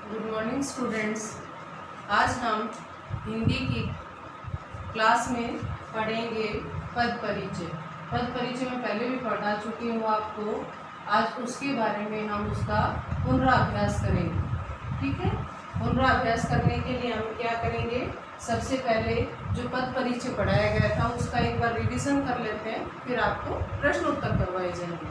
Good morning students. आज हम हिंदी की क्लास में पढ़ेंगे पद परिचय। पद परिचय में पहले भी पढ़ा चुकी हूँ आपको। आज उसके बारे में हम उसका पुनराभ्यास करेंगे। ठीक है, पुनराभ्यास करने के लिए हम क्या करेंगे, सबसे पहले जो पद परिचय पढ़ाया गया था उसका एक बार रिवीजन कर लेते हैं, फिर आपको प्रश्न उत्तर करवाए जाएंगे।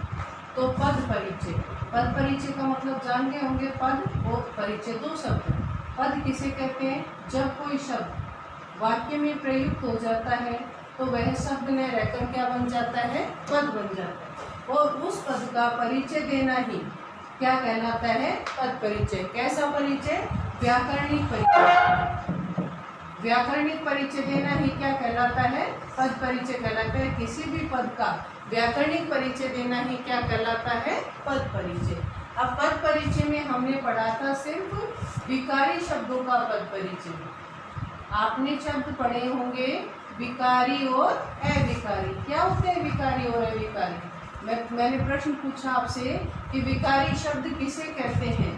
तो पद परिचय, पद परिचय का मतलब जानते होंगे। पद और परिचय दो शब्द हैं। पद किसे कहते हैं? जब कोई शब्द वाक्य में प्रयुक्त हो जाता है तो वह शब्द में रहकर क्या बन जाता है? पद बन जाता है। और उस पद का परिचय देना ही क्या कहलाता है? पद परिचय। कैसा परिचय? व्याकरणिक परिचय। व्याकरणिक परिचय देना ही क्या कहलाता है? पद परिचय कहलाता है। किसी भी पद का व्याकरणिक परिचय देना ही क्या कहलाता है? पद परिचय। अब पद परिचय में हमने पढ़ा था सिर्फ विकारी शब्दों का पद परिचय। आपने शब्द पढ़े होंगे विकारी और अविकारी। क्या होते हैं विकारी और अविकारी? मैंने प्रश्न पूछा आपसे कि विकारी शब्द किसे कहते हैं?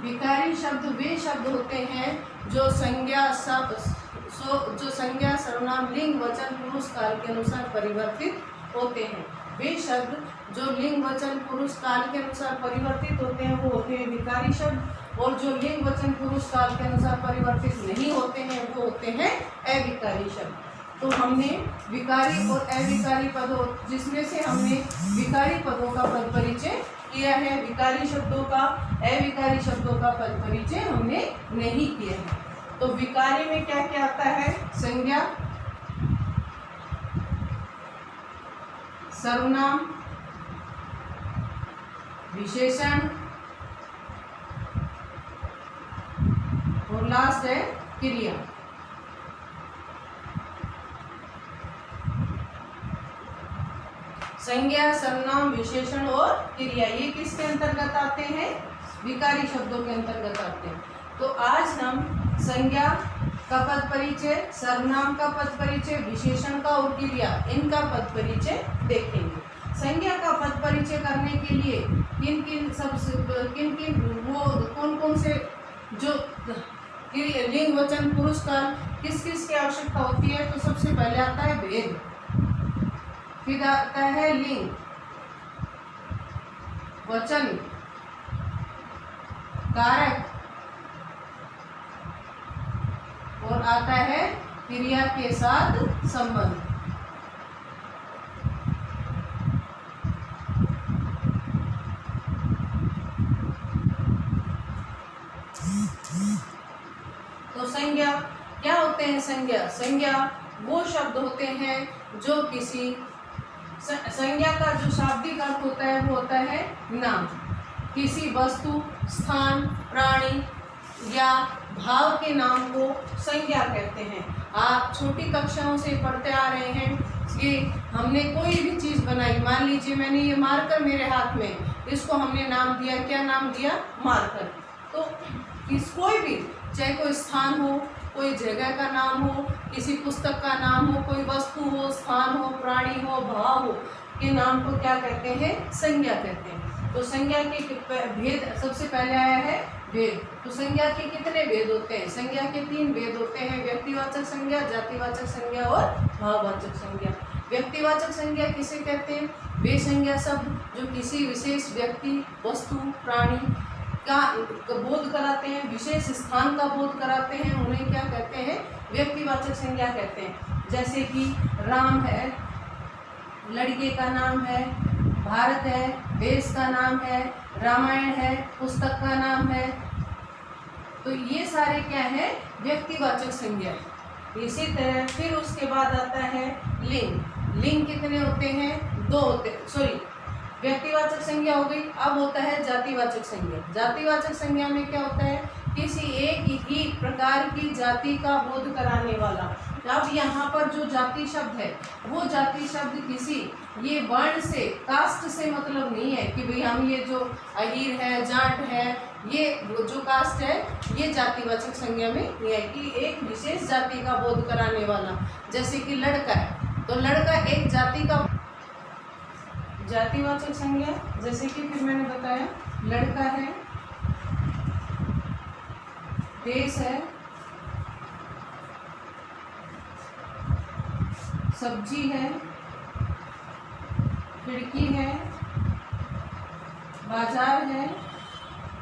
विकारी शब्द वे शब्द होते हैं जो संज्ञा सर्वनाम लिंग वचन पुरुष काल के अनुसार परिवर्तित होते हैं। वे शब्द जो लिंग वचन पुरुष काल के अनुसार परिवर्तित होते हैं वो होते हैं विकारी शब्द, और जो लिंग वचन पुरुष काल के अनुसार परिवर्तित नहीं होते हैं वो होते हैं अविकारी शब्द। तो हमने विकारी और अविकारी पदों, जिसमें से हमने विकारी पदों का पद परिचय किया है, विकारी शब्दों का अविकारी शब्दों का पद परिचय हमने नहीं किया है। तो विकारी में क्या क्या आता है? संज्ञा, सर्वनाम, विशेषण और लास्ट है क्रिया। संज्ञा, सर्वनाम, विशेषण और क्रिया, ये किसके अंतर्गत आते हैं? विकारी शब्दों के अंतर्गत आते हैं। तो आज हम संज्ञा का पद परिचय, सर्वनाम का पद परिचय, विशेषण का और क्रिया, इनका पद परिचय देखेंगे। संज्ञा का पद परिचय करने के लिए कौन कौन से जो लिंग वचन पुरुष काल किस किस की आवश्यकता होती है? तो सबसे पहले आता है भेद, फिर आता है लिंग, वचन, कारक और आता है क्रिया के साथ संबंध। तो संज्ञा क्या होते हैं? संज्ञा वो शब्द होते हैं जो किसी संज्ञा का जो शाब्दिक अर्थ होता है वो होता है नाम। किसी वस्तु, स्थान, प्राणी या भाव के नाम को संज्ञा कहते हैं। आप छोटी कक्षाओं से पढ़ते आ रहे हैं कि हमने कोई भी चीज़ बनाई, मान लीजिए मैंने ये मार्कर मेरे हाथ में, इसको हमने नाम दिया, क्या नाम दिया? मार्कर। तो कोई भी, चाहे कोई स्थान हो, कोई जगह का नाम हो, किसी पुस्तक का नाम हो, कोई वस्तु हो, स्थान हो, प्राणी हो, भाव हो, के नाम को क्या कहते हैं? संज्ञा कहते हैं। तो संज्ञा के भेद सबसे पहले आया है भेद। तो संज्ञा के कितने भेद होते हैं? संज्ञा के 3 भेद होते हैं, व्यक्तिवाचक संज्ञा, जातिवाचक संज्ञा और भाववाचक संज्ञा। व्यक्तिवाचक संज्ञा किसे कहते हैं? वे संज्ञा शब्द जो किसी विशेष व्यक्ति, वस्तु, प्राणी का बोध कराते हैं, विशेष स्थान का बोध कराते हैं, उन्हें क्या कहते हैं? व्यक्तिवाचक संज्ञा कहते हैं। जैसे कि राम है, लड़के का नाम है, भारत है, देश का नाम है, रामायण है, पुस्तक का नाम है। तो ये सारे क्या है? व्यक्तिवाचक संज्ञा। इसी तरह फिर उसके बाद आता है लिंग। लिंग कितने होते हैं? 2 होते हैं। सॉरी, व्यक्तिवाचक संज्ञा हो गई। अब होता है जातिवाचक संज्ञा। जातिवाचक संज्ञा में क्या होता है? किसी एक ही प्रकार की जाति का बोध कराने वाला। अब यहाँ पर जो जाति शब्द है वो जाति शब्द किसी ये वर्ण से, कास्ट से मतलब नहीं है कि भाई हम ये जो अहीर है, जाट है, ये जो कास्ट है ये जातिवाचक संज्ञा में नहीं है कि एक विशेष जाति का बोध कराने वाला। जैसे कि लड़का है तो लड़का एक जातिवाचक संज्ञा जैसे कि फिर मैंने बताया लड़का है, देश है, सब्जी है, खिड़की है, बाजार है,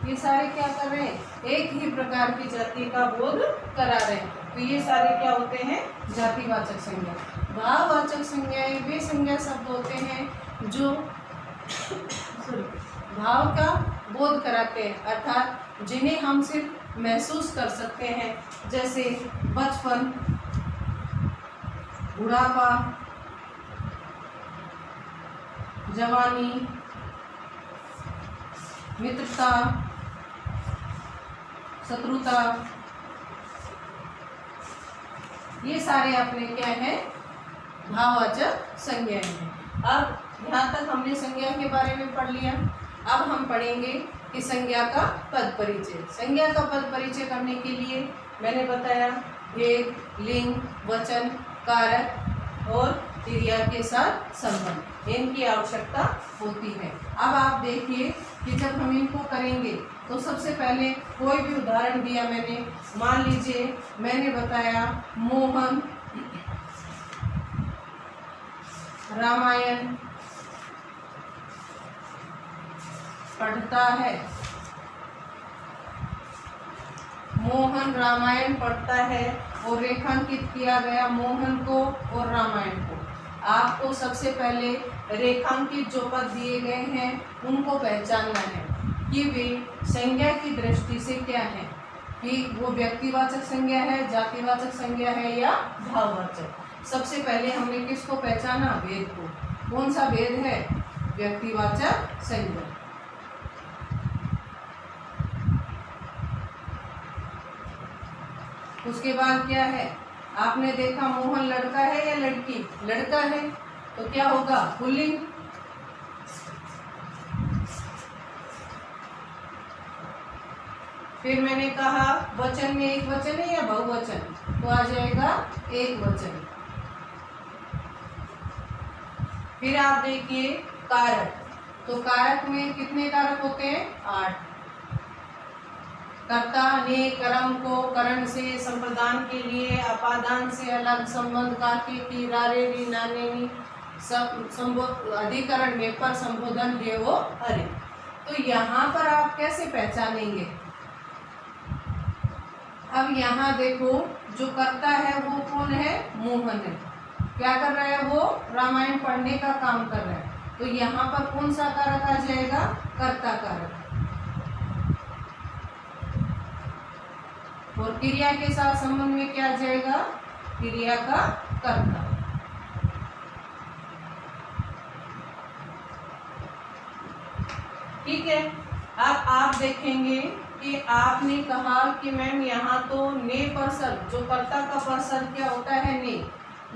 ये सारे क्या कर रहे हैं, एक ही प्रकार की जाति का बोध करा रहे हैं। तो ये सारे क्या होते हैं, जातिवाचक संज्ञा। भाववाचक संज्ञाएं वे संज्ञा शब्द होते हैं जो भाव का बोध कराते हैं, अर्थात जिन्हें हम सिर्फ महसूस कर सकते हैं, जैसे बचपन, बुढ़ापा, जवानी, मित्रता, शत्रुता, ये सारे अपने क्या है, भाववाचक संज्ञाएं हैं। अब यहाँ तक हमने संज्ञा के बारे में पढ़ लिया। अब हम पढ़ेंगे कि संज्ञा का पद परिचय। संज्ञा का पद परिचय करने के लिए मैंने बताया भेद, लिंग, वचन, कारक और क्रिया के साथ संबंध, इनकी आवश्यकता होती है। अब आप देखिए कि जब हम इनको करेंगे तो सबसे पहले कोई भी उदाहरण दिया मैंने, मान लीजिए मैंने बताया मोहन रामायण पढ़ता है। मोहन रामायण पढ़ता है और रेखांकित किया गया मोहन को और रामायण को। आपको सबसे पहले रेखांकित जो पद दिए गए हैं उनको पहचानना है कि वे संज्ञा की दृष्टि से क्या है, कि वो व्यक्तिवाचक संज्ञा है, जातिवाचक संज्ञा है या भाववाचक। सबसे पहले हमने किसको पहचाना, भेद को। कौन सा भेद है, व्यक्तिवाचक संज्ञा। उसके बाद क्या है, आपने देखा मोहन लड़का है या लड़की, लड़का है तो क्या होगा, पुल्लिंग। फिर मैंने कहा वचन में एक वचन है या बहुवचन, तो आ जाएगा एक वचन। फिर आप देखिए कारक, तो कारक में कितने कारक होते हैं, 8। कर्ता ने कर्म को करण से संप्रदान के लिए अपादान से अलग संबंध काके की रारे री नाने नी अधिकरण में पर संबोधन है वो हरे। तो यहाँ पर आप कैसे पहचानेंगे, अब यहाँ देखो जो कर्ता है वो कौन है, मोहन है। क्या कर रहा है, वो रामायण पढ़ने का काम कर रहा है। तो यहाँ पर कौन सा कारक आ जाएगा, कर्ता कारक। और क्रिया के साथ संबंध में क्या आ जाएगा, क्रिया का कर्ता। ठीक है। अब आप देखेंगे कि आपने कहा कि मैम यहाँ तो ने परसर, जो कर्ता का परसर क्या होता है, ने,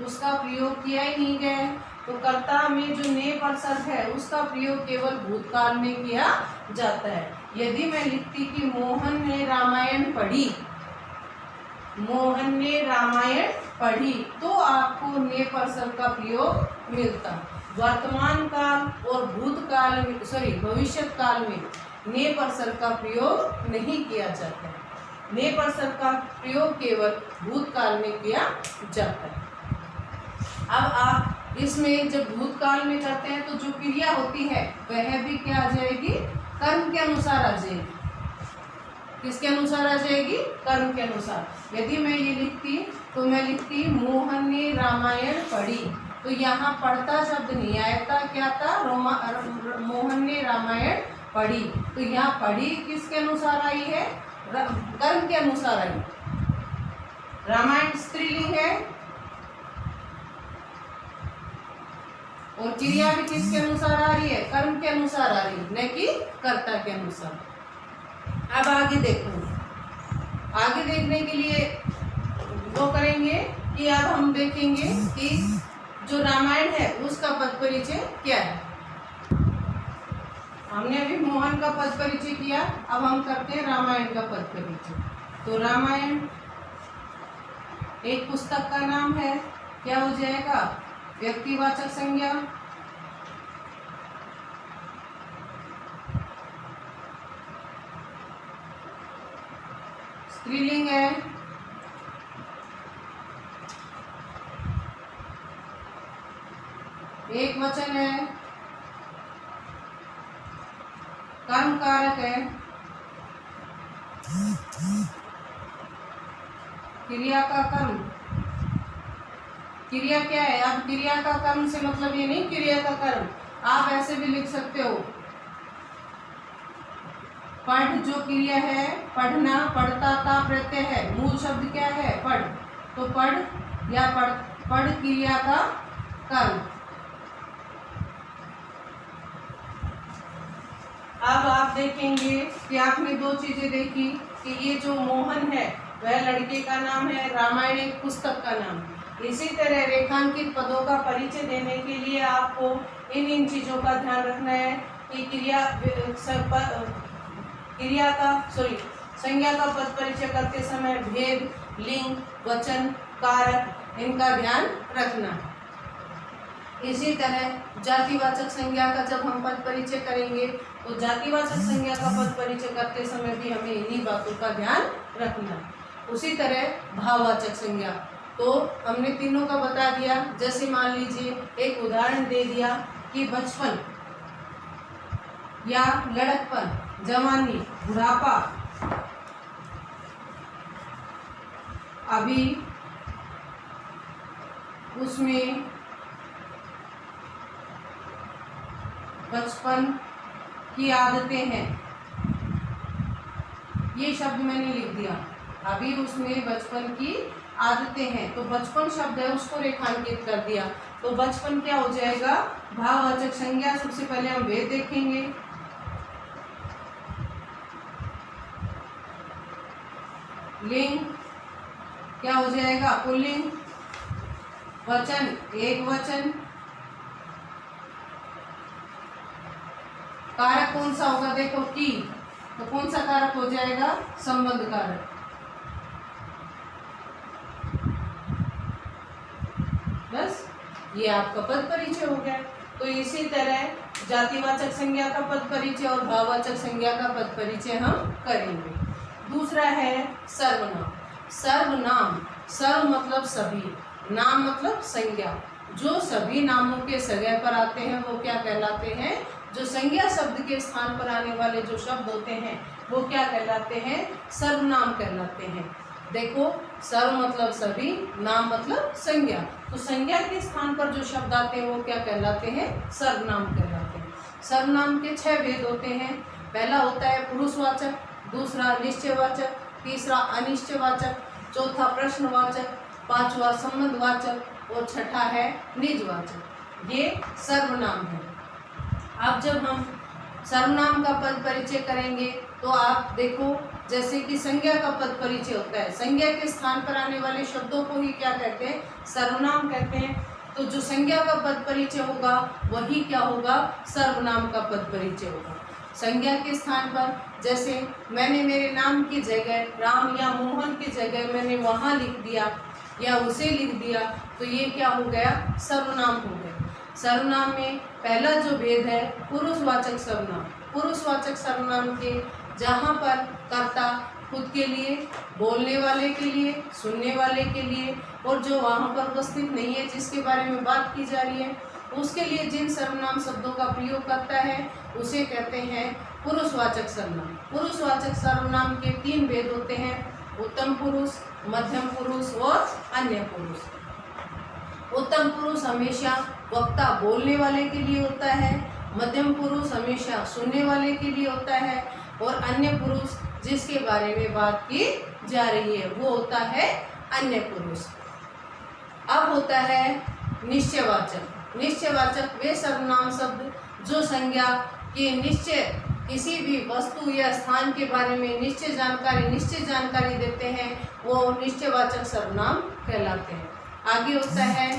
उसका प्रयोग किया ही नहीं गया है। तो कर्ता में जो ने परसर है उसका प्रयोग केवल भूतकाल में किया जाता है। यदि मैं लिखती कि मोहन ने रामायण पढ़ी, मोहन ने रामायण पढ़ी, तो आपको ने परसर का प्रयोग मिलता। वर्तमान काल और भूतकाल में, भविष्य काल में ने परसर का प्रयोग नहीं किया जाता है। ने परसर का प्रयोग केवल भूतकाल में किया जाता है। अब आप इसमें जब भूतकाल में करते हैं तो जो क्रिया होती है वह भी क्या आ जाएगी, कर्म के अनुसार आ जाएगी। किसके अनुसार आ जाएगी, कर्म के अनुसार। यदि मैं ये लिखती तो मैं लिखती मोहन ने रामायण पढ़ी, तो यहाँ पढ़ता शब्द नहीं आया, क्या था, मोहन ने रामायण पढ़ी। तो यहाँ पढ़ी किसके अनुसार आई है, कर्म के अनुसार आई। रामायण स्त्रीलिंग है और क्रिया भी किसके अनुसार आ रही है, कर्म के अनुसार आ रही है, न कि कर्ता के अनुसार। अब आगे देखो, आगे देखने के लिए वो करेंगे कि अब हम देखेंगे कि जो रामायण है उसका पद परिचय क्या है। हमने अभी मोहन का पद परिचय किया, अब हम करते हैं रामायण का पद परिचय। तो रामायण एक पुस्तक का नाम है, क्या हो जाएगा, व्यक्तिवाचक संज्ञा। स्त्रीलिंग है, एक वचन है, कर्म कारक है, क्रिया का कर्म। क्रिया क्या है? अब क्रिया का कर्म से मतलब ये नहीं क्रिया का कर्म, आप ऐसे भी लिख सकते हो। पढ़ जो क्रिया है, पढ़ना, पढ़ता ता प्रत्यय है, मूल शब्द क्या है? पढ़। तो पढ़ या पढ़ क्रिया का कर्म। अब आप देखेंगे कि आपने दो चीजें देखी कि ये जो मोहन है वह लड़के का नाम है, रामायण एक पुस्तक का नाम है। इसी तरह रेखांकित पदों का परिचय देने के लिए आपको इन चीजों का ध्यान रखना है कि संज्ञा का पद परिचय करते समय भेद, लिंग, वचन, कारक इनका ध्यान रखना है। इसी तरह जातिवाचक संज्ञा का जब हम पद परिचय करेंगे तो जातिवाचक संज्ञा का पद परिचय करते समय भी हमें इन्हीं बातों का ध्यान रखना है। उसी तरह भाववाचक संज्ञा तो हमने तीनों का बता दिया। जैसे मान लीजिए एक उदाहरण दे दिया कि बचपन या लड़कपन, जवानी, बुढ़ापा, अभी उसमें बचपन की आदतें हैं, ये शब्द मैंने लिख दिया। अभी उसमें बचपन की आदतें हैं तो बचपन शब्द है उसको रेखांकित कर दिया। तो बचपन क्या हो जाएगा? भाववाचक संज्ञा। सबसे पहले हम भेद देखेंगे। लिंग क्या हो जाएगा? पुल्लिंग। वचन एक वचन। कारक कौन सा होगा? देखो की, तो कौन सा कारक हो जाएगा? संबंध कारक। बस ये आपका पद परिचय हो गया। तो इसी तरह जातिवाचक संज्ञा का पद परिचय और भाववाचक संज्ञा का पद परिचय हम करेंगे। दूसरा है सर्वनाम। सर्वनाम, सर्व मतलब सभी, नाम मतलब संज्ञा। जो सभी नामों के जगह पर आते हैं वो क्या कहलाते हैं? जो संज्ञा शब्द के स्थान पर आने वाले जो शब्द होते हैं वो क्या कहलाते हैं? सर्वनाम कहलाते हैं। देखो, सर्व मतलब सभी, नाम मतलब संज्ञा। तो संज्ञा के स्थान पर जो शब्द आते हैं वो क्या कहलाते हैं? सर्वनाम कहलाते हैं। सर्वनाम के 6 भेद होते हैं। पहला होता है पुरुषवाचक, दूसरा निश्चयवाचक, तीसरा अनिश्चयवाचक, चौथा प्रश्नवाचक, पांचवा संबंधवाचक और छठा है निजवाचक। ये सर्वनाम है। अब जब हम सर्वनाम का पद परिचय करेंगे तो आप देखो, जैसे कि संज्ञा का पद परिचय होता है, संज्ञा के स्थान पर आने वाले शब्दों को ही क्या कहते हैं? सर्वनाम कहते हैं। तो जो संज्ञा का पद परिचय होगा वही क्या होगा? सर्वनाम का पद परिचय होगा। संज्ञा के स्थान पर जैसे मैंने मेरे नाम की जगह राम या मोहन की जगह मैंने वहाँ लिख दिया या उसे लिख दिया, तो ये क्या हो गया? सर्वनाम हो गया। सर्वनाम में पहला जो भेद है पुरुषवाचक सर्वनाम। पुरुषवाचक सर्वनाम के जहाँ पर कर्ता खुद के लिए, बोलने वाले के लिए, सुनने वाले के लिए और जो वहाँ पर उपस्थित नहीं है जिसके बारे में बात की जा रही है उसके लिए जिन सर्वनाम शब्दों का प्रयोग करता है उसे कहते हैं पुरुषवाचक सर्वनाम। पुरुषवाचक सर्वनाम के 3 भेद होते हैं, उत्तम पुरुष, मध्यम पुरुष और अन्य पुरुष। उत्तम पुरुष हमेशा वक्ता बोलने वाले के लिए होता है, मध्यम पुरुष हमेशा सुनने वाले के लिए होता है और अन्य पुरुष जिसके बारे में बात की जा रही है वो होता है अन्य पुरुष। अब होता है निश्चयवाचक। निश्चयवाचक वे सर्वनाम शब्द जो संज्ञा के निश्चय किसी भी वस्तु या स्थान के बारे में निश्चित जानकारी देते हैं वो निश्चयवाचक सर्वनाम कहलाते हैं। आगे होता है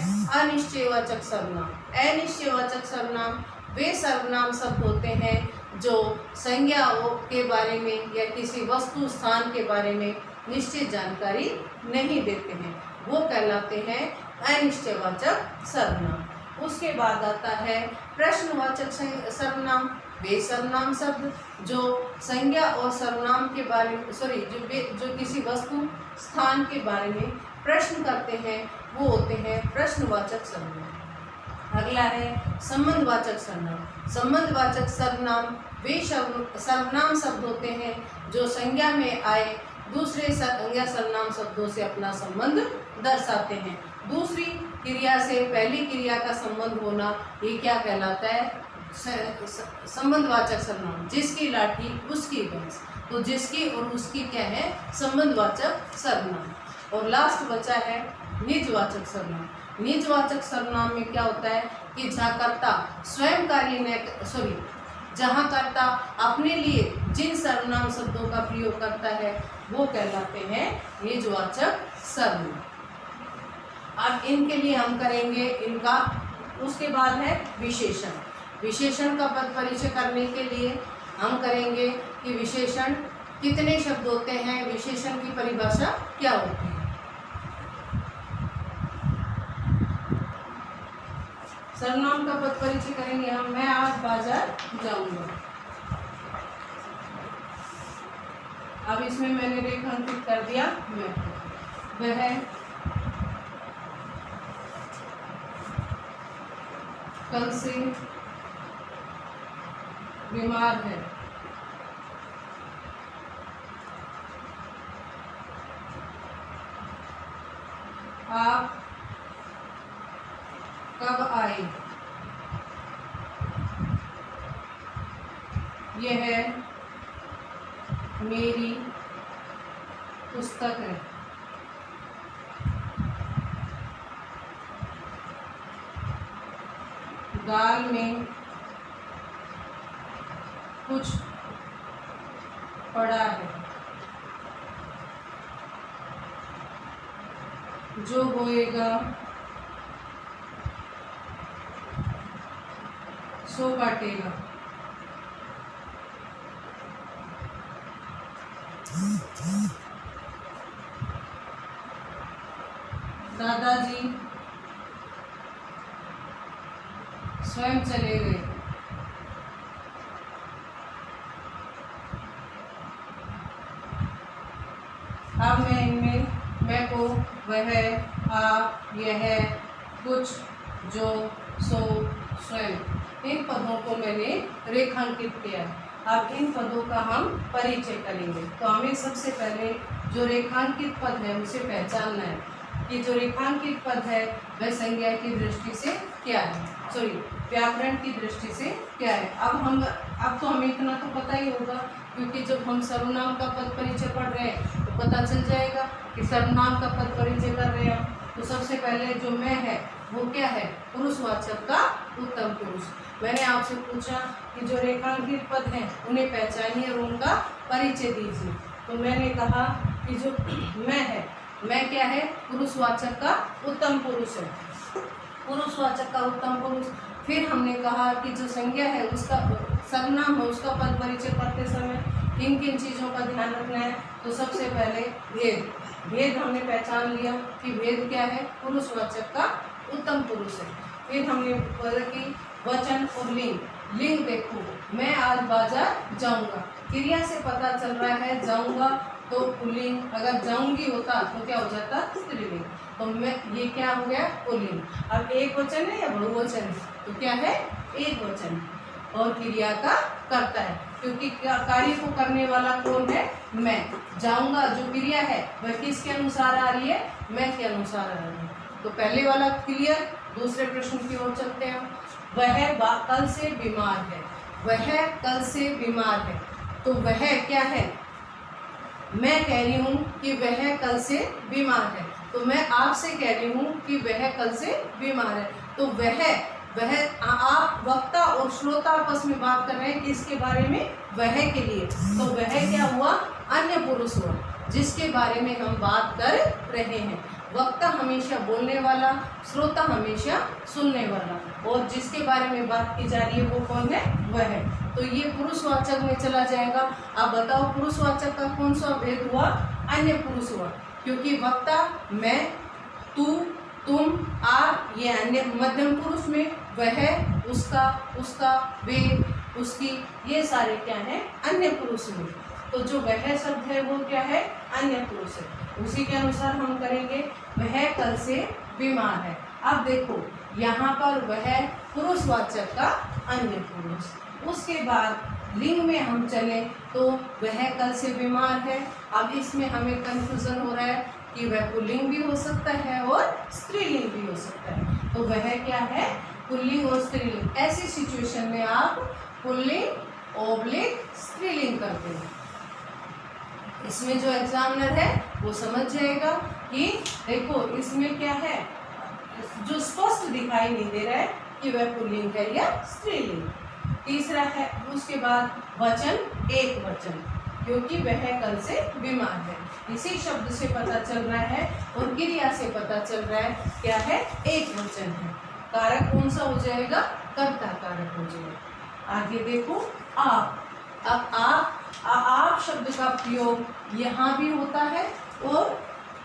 अनिश्चयवाचक सर्वनाम। अनिश्चयवाचक सर्वनाम वे सर्वनाम शब्द होते हैं जो संज्ञा के बारे में या किसी वस्तु स्थान के बारे में निश्चित जानकारी नहीं देते हैं, वो कहलाते हैं अनिश्चयवाचक सर्वनाम। उसके बाद आता है प्रश्नवाचक सर्वनाम। वे सर्वनाम शब्द जो संज्ञा और सर्वनाम के बारे में जो किसी वस्तु स्थान के बारे में प्रश्न करते हैं वो होते हैं प्रश्नवाचक सर्वनाम। अगला है संबंधवाचक सर्वनाम। संबंधवाचक सर्वनाम वे सर्वनाम शब्द होते हैं जो संज्ञा में आए दूसरे संज्ञा सर्वनाम शब्दों से अपना संबंध दर्शाते हैं। दूसरी क्रिया से पहली क्रिया का संबंध होना ये क्या कहलाता है? संबंधवाचक सर्वनाम। जिसकी लाठी उसकी भैंस, तो जिसकी और उसकी क्या है? संबंधवाचक सर्वनाम। और लास्ट बचा है निजवाचक सर्वनाम। निजवाचक सर्वनाम में क्या होता है कि जहाँ कर्ता स्वयं कार्य न जहाँ कर्ता अपने लिए जिन सर्वनाम शब्दों का प्रयोग करता है वो कहलाते हैं निजवाचक सर्वनाम। अब इनके लिए हम करेंगे इनका, उसके बाद है विशेषण। विशेषण का पद परिचय करने के लिए हम करेंगे कि विशेषण कितने शब्द होते हैं, विशेषण की परिभाषा क्या होती है। सर्वनाम का पद परिचय करेंगे हम। मैं आज बाजार जाऊंगा। अब इसमें मैंने रेखांकित कर दिया मैं। वह कल से बीमार है। आप कब आए? यह मेरी पुस्तक है। दाल में कुछ पड़ा है। जो बोएगा सो काटेगा। दादाजी स्वयं चले गए। अब मैं इनमें मैं को, वह, आप, यह, कुछ, जो, सो, स्वयं, इन पदों को मैंने रेखांकित किया है। अब इन पदों का हम परिचय करेंगे। तो हमें सबसे पहले जो रेखांकित पद है उसे पहचानना है कि जो रेखांकित पद है वह संज्ञा की दृष्टि से क्या है, व्याकरण की दृष्टि से क्या है। अब तो हमें इतना तो पता ही होगा, क्योंकि जब हम सर्वनाम का पद परिचय पढ़ रहे हैं तो पता चल जाएगा कि सर्वनाम का पद परिचय कर रहे हैं। तो सबसे पहले जो मैं है वो क्या है? पुरुषवाचक का उत्तम पुरुष। मैंने आपसे पूछा कि जो रेखांकित पद हैं उन्हें पहचानिए और उनका परिचय दीजिए। तो मैंने कहा कि जो मैं है, मैं क्या है? पुरुषवाचक का उत्तम पुरुष है। पुरुषवाचक का उत्तम पुरुष। फिर हमने कहा कि जो संज्ञा है उसका सर्वनाम है उसका पद परिचय करते समय किन किन चीज़ों का ध्यान रखना है। तो सबसे पहले भेद। भेद हमने पहचान लिया कि भेद क्या है? पुरुषवाचक का उत्तम पुरुष है। फिर हमने बोला कि वचन और लिंग। लिंग देखो, मैं आज बाजार जाऊंगा, क्रिया से पता चल रहा है जाऊंगा तो पुल्लिंग, अगर जाऊंगी होता तो क्या हो जाता? स्त्रीलिंग। तो मैं ये क्या हो गया? पुल्लिंग। अब एक वचन है या बहुवचन है? तो क्या है? एक वचन। और क्रिया का करता है, क्योंकि कार्य को करने वाला कौन है? मैं। जाऊंगा जो क्रिया है वह किसके अनुसार आ रही है? मैं के अनुसार आ रही है। तो पहले वाला क्लियर। दूसरे प्रश्न की ओर चलते हैं। वह कल से बीमार है। वह कल से बीमार है। तो वह क्या है? मैं कह रही हूँ कि वह कल से बीमार है। तो मैं आपसे कह रही हूँ कि वह कल से बीमार है। तो वह आप वक्ता और श्रोता आपस में बात कर रहे हैं किसके बारे में? वह के लिए। तो वह क्या हुआ? अन्य पुरुष हुआ जिसके बारे में हम बात कर रहे हैं। वक्ता हमेशा बोलने वाला, श्रोता हमेशा सुनने वाला, और जिसके बारे में बात की जा रही है वो कौन है? वह है। तो ये पुरुषवाचक में चला जाएगा। अब बताओ पुरुषवाचक का कौन सा भेद हुआ? अन्य पुरुष हुआ, क्योंकि वक्ता मैं, तू, तुम, आप, ये अन्य। मध्यम पुरुष में वह, उसका, वे, उसकी, ये सारे क्या है, अन्य पुरुष में। तो जो वह शब्द है वो क्या है, अन्य पुरुष है। उसी के अनुसार हम करेंगे, वह कल से बीमार है। अब देखो यहाँ पर वह पुरुषवाचक का अन्य पुरुष। उसके बाद लिंग में हम चले तो वह कल से बीमार है। अब इसमें हमें कंफ्यूजन हो रहा है कि वह पुल्लिंग भी हो सकता है और स्त्रीलिंग भी हो सकता है। तो वह क्या है, पुल्लिंग और स्त्रीलिंग। ऐसी सिचुएशन में आप पुल्लिंग ओब्लिक स्त्रीलिंग करते हैं। इसमें जो एग्जामिनर है वो समझ जाएगा कि देखो इसमें क्या है, जो स्पष्ट दिखाई नहीं दे रहा है कि वह पुल्लिंग है या स्त्रीलिंग। तीसरा है, उसके बाद वचन एक वचन, क्योंकि वह कल से बीमार है। इसी शब्द से पता चल रहा है और क्रिया से पता चल रहा है क्या है, एक वचन है। कारक कौन सा हो जाएगा, कर्ता कारक हो जाएगा। आगे देखो आप। अब आप शब्द का प्रयोग यहाँ भी होता है और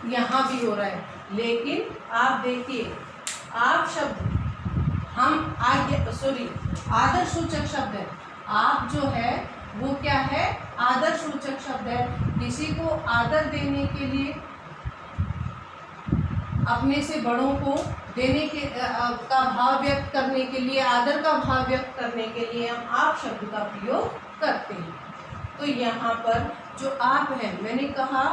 यहाँ भी हो रहा है, लेकिन आप देखिए आप शब्द हम आगे आदर्शसूचक शब्द है। आप जो है वो क्या है, आदर्शसूचक शब्द है। किसी को आदर देने के लिए, अपने से बड़ों को देने के का भाव व्यक्त करने के लिए, आदर का भाव व्यक्त करने के लिए हम आप शब्द का प्रयोग करते हैं। तो यहाँ पर जो आप है, मैंने कहा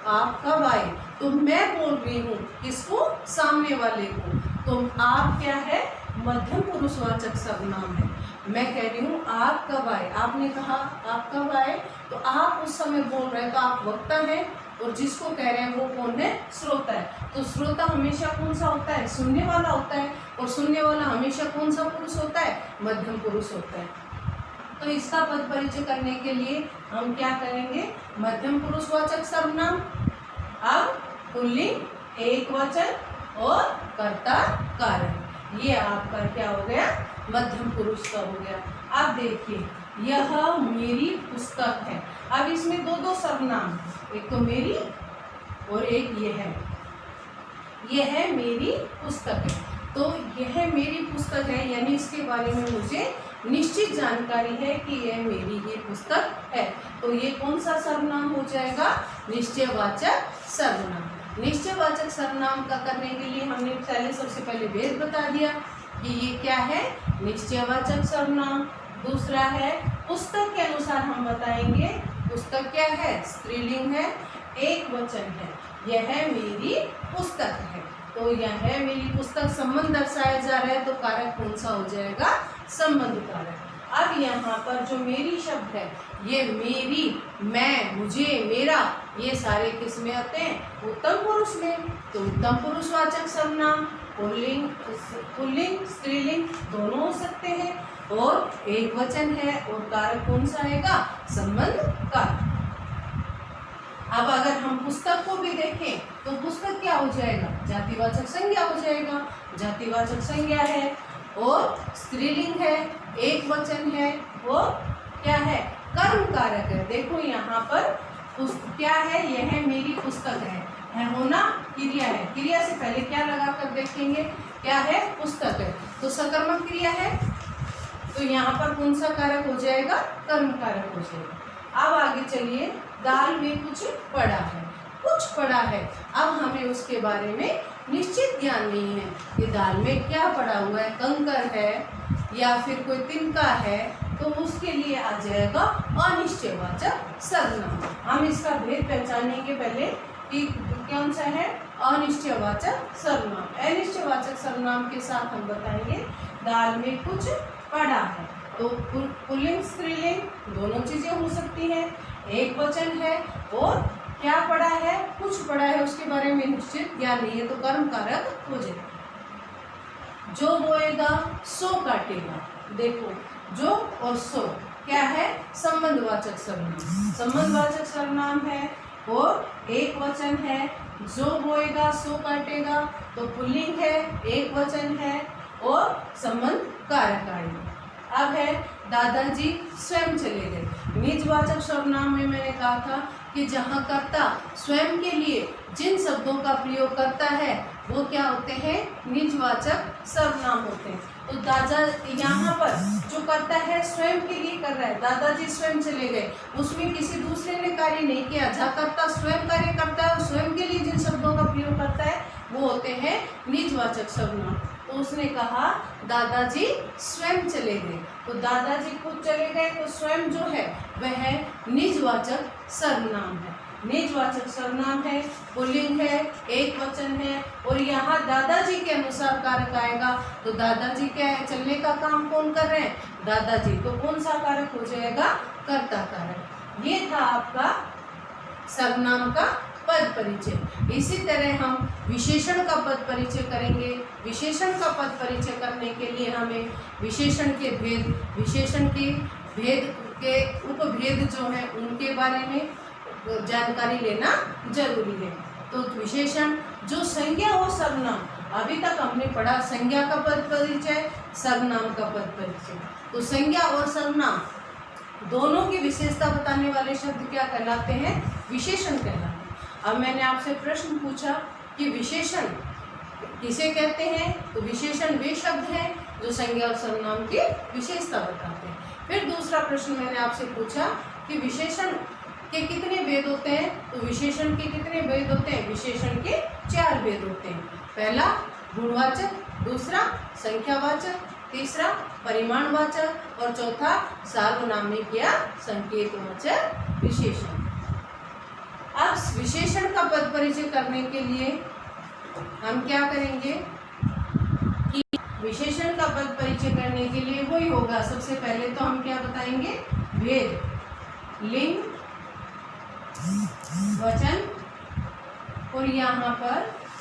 आप कब आए, तो मैं बोल रही हूँ किसको, सामने वाले को। तो आप क्या है, मध्यम पुरुषवाचक सर्वनाम है। मैं कह रही हूँ आप कब आए, आपने कहा आप कब आए, तो आप उस समय बोल रहे हैं तो आप वक्ता हैं, और जिसको कह रहे हैं वो कौन है, श्रोता है। तो श्रोता हमेशा कौन सा होता है, सुनने वाला होता है, और सुनने वाला हमेशा कौन सा पुरुष होता है, मध्यम पुरुष होता है। तो इसका पद परिचय करने के लिए हम क्या करेंगे, मध्यम पुरुषवाचक सर्वनाम, अब पुल्लिंग एक वचन और कर्ता कारक। ये आपका क्या हो गया, मध्यम पुरुष का हो गया। अब देखिए यह मेरी पुस्तक है। अब इसमें दो सर्वनाम, एक तो मेरी और एक ये है मेरी पुस्तक है। तो यह मेरी पुस्तक है, यानी इसके बारे में मुझे निश्चित जानकारी है कि यह मेरी ही पुस्तक है। तो ये कौन सा सर्वनाम हो जाएगा, निश्चयवाचक सर्वनाम। निश्चयवाचक सर्वनाम का करने के लिए हमने सबसे पहले भेद बता दिया कि ये क्या है, निश्चयवाचक सर्वनाम। दूसरा है पुस्तक के अनुसार हम बताएंगे पुस्तक क्या है, स्त्रीलिंग है, एक वचन है, यह मेरी पुस्तक है। तो यह मेरी पुस्तक संबंध दर्शाया जा रहा है, तो कारक कौन सा हो जाएगा, संबंध कारक। अब यहाँ पर जो मेरी शब्द है, ये मेरी, मैं, मुझे, मेरा, ये सारे किस में आते हैं, उत्तम पुरुष में। तो उत्तम पुरुषवाचक सर्वनाम पुल्लिंग स्त्रीलिंग दोनों हो सकते हैं, और एक वचन है, और कारक कौन सा आएगा, संबंध कारक। अब अगर हम पुस्तक को भी देखें तो पुस्तक क्या हो जाएगा, जातिवाचक संज्ञा हो जाएगा। जातिवाचक संज्ञा है और स्त्रीलिंग है, एक वचन है, और क्या है, कर्म कारक है। देखो यहाँ पर क्या है, यह मेरी पुस्तक है होना क्रिया है। क्रिया से पहले क्या लगा कर देखेंगे, क्या है, पुस्तक है, तो सकर्मक क्रिया है। तो यहाँ पर कौन सा कारक हो जाएगा, कर्म कारक हो जाएगा। अब आगे चलिए, दाल में कुछ पड़ा है, कुछ पड़ा है। अब हमें उसके बारे में निश्चित ज्ञान नहीं है कि दाल में क्या पड़ा हुआ है, कंकर है या फिर कोई तिनका है, तो उसके लिए आ जाएगा अनिश्चयवाचक सर्वनाम। हम इसका भेद पहचानेंगे पहले कि कौन सा है, अनिश्चयवाचक सर्वनाम। अनिश्चयवाचक सर्वनाम के साथ हम बताएंगे दाल में कुछ पड़ा है, तो पुल्लिंग स्त्रीलिंग दोनों चीजें हो सकती हैं, एक वचन है और क्या पड़ा है, कुछ पड़ा है, उसके बारे में निश्चित ज्ञान नहीं है, तो कर्म कारक हो जाएगा। जो बोएगा सो काटेगा। देखो जो और सो क्या है, संबंधवाचक सर्वनाम। संबंधवाचक सर्वनाम है और एक वचन है, जो बोएगा सो काटेगा, तो पुल्लिंग है, एक वचन है और संबंध कारक आएगा। अब है दादाजी स्वयं चले गए। निजवाचक सर्वनाम में मैंने कहा था कि जहाँ कर्ता स्वयं के लिए जिन शब्दों का प्रयोग करता है वो क्या होते हैं, निजवाचक सर्वनाम होते हैं। तो दादा यहाँ पर जो करता है स्वयं के लिए कर रहा है, दादाजी स्वयं चले गए, उसमें किसी दूसरे ने कार्य नहीं किया। जहाँ कर्ता स्वयं कार्य करता है और स्वयं के लिए जिन शब्दों का प्रयोग करता है वो होते हैं निजवाचक सर्वनाम। तो उसने कहा दादाजी स्वयं चले गए, तो दादाजी खुद चले गए, तो स्वयं जो है वह निजवाचक सर्वनाम है। निजवाचक सर्वनाम है, पुल्लिंग है, एक वचन है, और यहाँ दादाजी के अनुसार कारक आएगा। तो दादाजी क्या है, चलने का काम कौन कर रहे हैं, दादाजी, तो कौन सा कारक हो जाएगा, कर्ता कारक। ये था आपका सर्वनाम का पद परिचय। इसी तरह हम विशेषण का पद परिचय करेंगे। विशेषण का पद परिचय करने के लिए हमें विशेषण के भेद, विशेषण के भेद के उपभेद जो है उनके बारे में जानकारी लेना जरूरी है। तो विशेषण जो संज्ञा और सर्वनाम, अभी तक हमने पढ़ा संज्ञा का पद परिचय, सर्वनाम का पद परिचय। तो संज्ञा और सर्वनाम दोनों की विशेषता बताने वाले शब्द क्या कहलाते हैं, विशेषण कहलाते हैं। अब मैंने आपसे प्रश्न पूछा कि विशेषण किसे कहते हैं, तो विशेषण वे शब्द हैं जो संज्ञा और सर्वनाम की विशेषता बताते हैं। फिर दूसरा प्रश्न मैंने आपसे पूछा कि विशेषण के कितने भेद होते हैं, तो विशेषण के कितने भेद होते हैं, विशेषण के 4 भेद होते हैं। पहला गुणवाचक, दूसरा संख्यावाचक, तीसरा परिमाणवाचक और चौथा सार्वनामिक या संकेतवाचक विशेषण। अब विशेषण का पद परिचय करने के लिए हम क्या करेंगे कि विशेषण का पद परिचय करने के लिए वही होगा, सबसे पहले तो हम क्या बताएंगे, भेद, लिंग, वचन, और यहाँ पर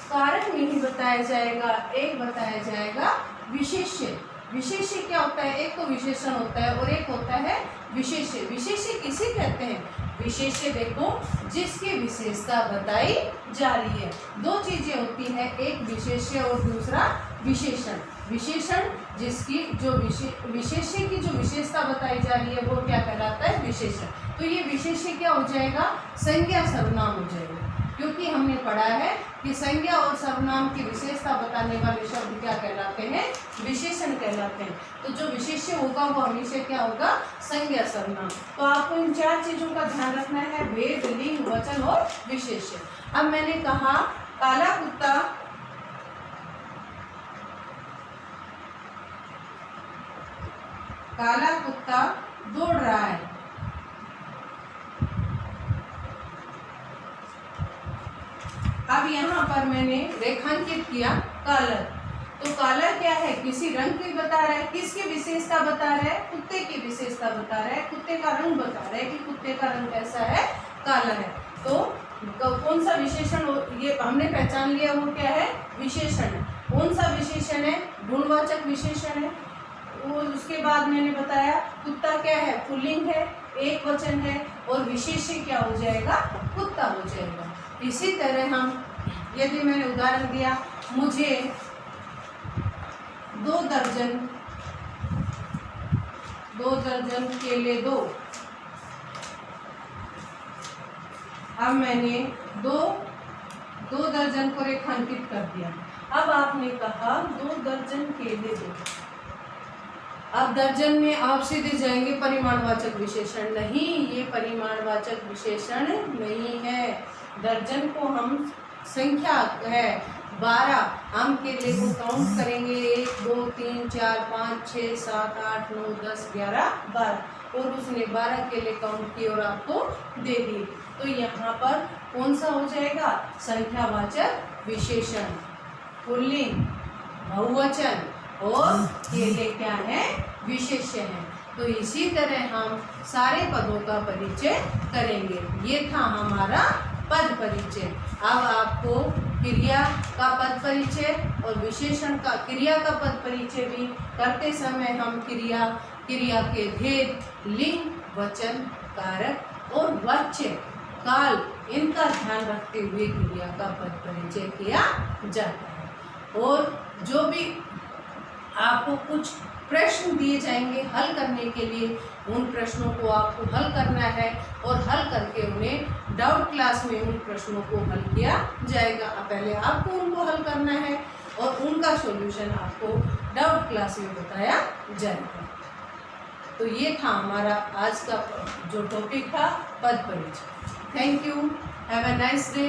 कारक नहीं बताया जाएगा, एक बताया जाएगा विशेष्य। विशेष्य क्या होता है, एक तो विशेषण होता है और एक होता है विशेष्य। विशेष्य किसे कहते हैं, विशेष्य देखो जिसकी विशेषता बताई जा रही है। 2 चीजें होती हैं, एक विशेष्य और दूसरा विशेषण। विशेषण जिसकी जो विशेष्य की जो विशेषता बताई जा रही है वो क्या कहलाता है, विशेषण। तो ये विशेष्य क्या हो जाएगा, संज्ञा सर्वनाम हो जाएगा, क्योंकि हमने पढ़ा है कि संज्ञा और सर्वनाम की विशेषता बताने वाले शब्द क्या कहलाते हैं, विशेषण कहलाते हैं। तो जो विशेष्य होगा वो हमेशा क्या होगा, संज्ञा सर्वनाम। तो आपको इन 4 चीजों का ध्यान रखना है, भेद, लिंग, वचन और विशेष्य। अब मैंने कहा काला कुत्ता दौड़ रहा है। अब यहाँ पर मैंने रेखांकित किया काला, तो काला क्या है, किसी रंग की बता रहा है, किसकी विशेषता बता रहा है, कुत्ते की विशेषता बता रहा है, कुत्ते का रंग बता रहा है कि कुत्ते का रंग कैसा है, काला है। तो कौन सा विशेषण, ये हमने पहचान लिया वो क्या है, विशेषण है। कौन सा विशेषण है, गुणवाचक विशेषण है। वो उसके बाद मैंने बताया कुत्ता क्या है, पुल्लिंग है, एक वचन है, और विशेष्य क्या हो जाएगा, कुत्ता हो जाएगा। इसी तरह हम, यदि मैंने उदाहरण दिया, मुझे 2 दर्जन केले दो। अब मैंने दो दर्जन को रेखांकित कर दिया। अब आपने कहा 2 दर्जन केले दो। अब दर्जन में आप सीधे जाएंगे परिमाणवाचक विशेषण, नहीं, ये परिमाणवाचक विशेषण नहीं है। दर्जन को हम संख्या है 12, हम केले को काउंट करेंगे 1 2 3 4 5 6 7 8 9 10 11 12, और उसने 12 केले काउंट किए और आपको दे दिए। तो यहाँ पर कौन सा हो जाएगा, संख्यावाचक विशेषण, पुल्लिंग, बहुवचन, और केले क्या है, विशेष्य है। तो इसी तरह हम सारे पदों का परिचय करेंगे। ये था हमारा पद परिचय। अब आपको क्रिया का पद परिचय और विशेषण का, क्रिया का पद परिचय भी करते समय हम क्रिया के भेद, लिंग, वचन, कारक और वाच्य, काल, इनका ध्यान रखते हुए क्रिया का पद परिचय किया जाता है। और जो भी आपको कुछ प्रश्न दिए जाएंगे हल करने के लिए, उन प्रश्नों को आपको हल करना है और हल करके उन्हें डाउट क्लास में उन प्रश्नों को हल किया जाएगा। पहले आपको उनको हल करना है, और उनका सॉल्यूशन आपको डाउट क्लास में बताया जाएगा। तो ये था हमारा आज का जो टॉपिक था पद परिचय। Thank you, have a nice day.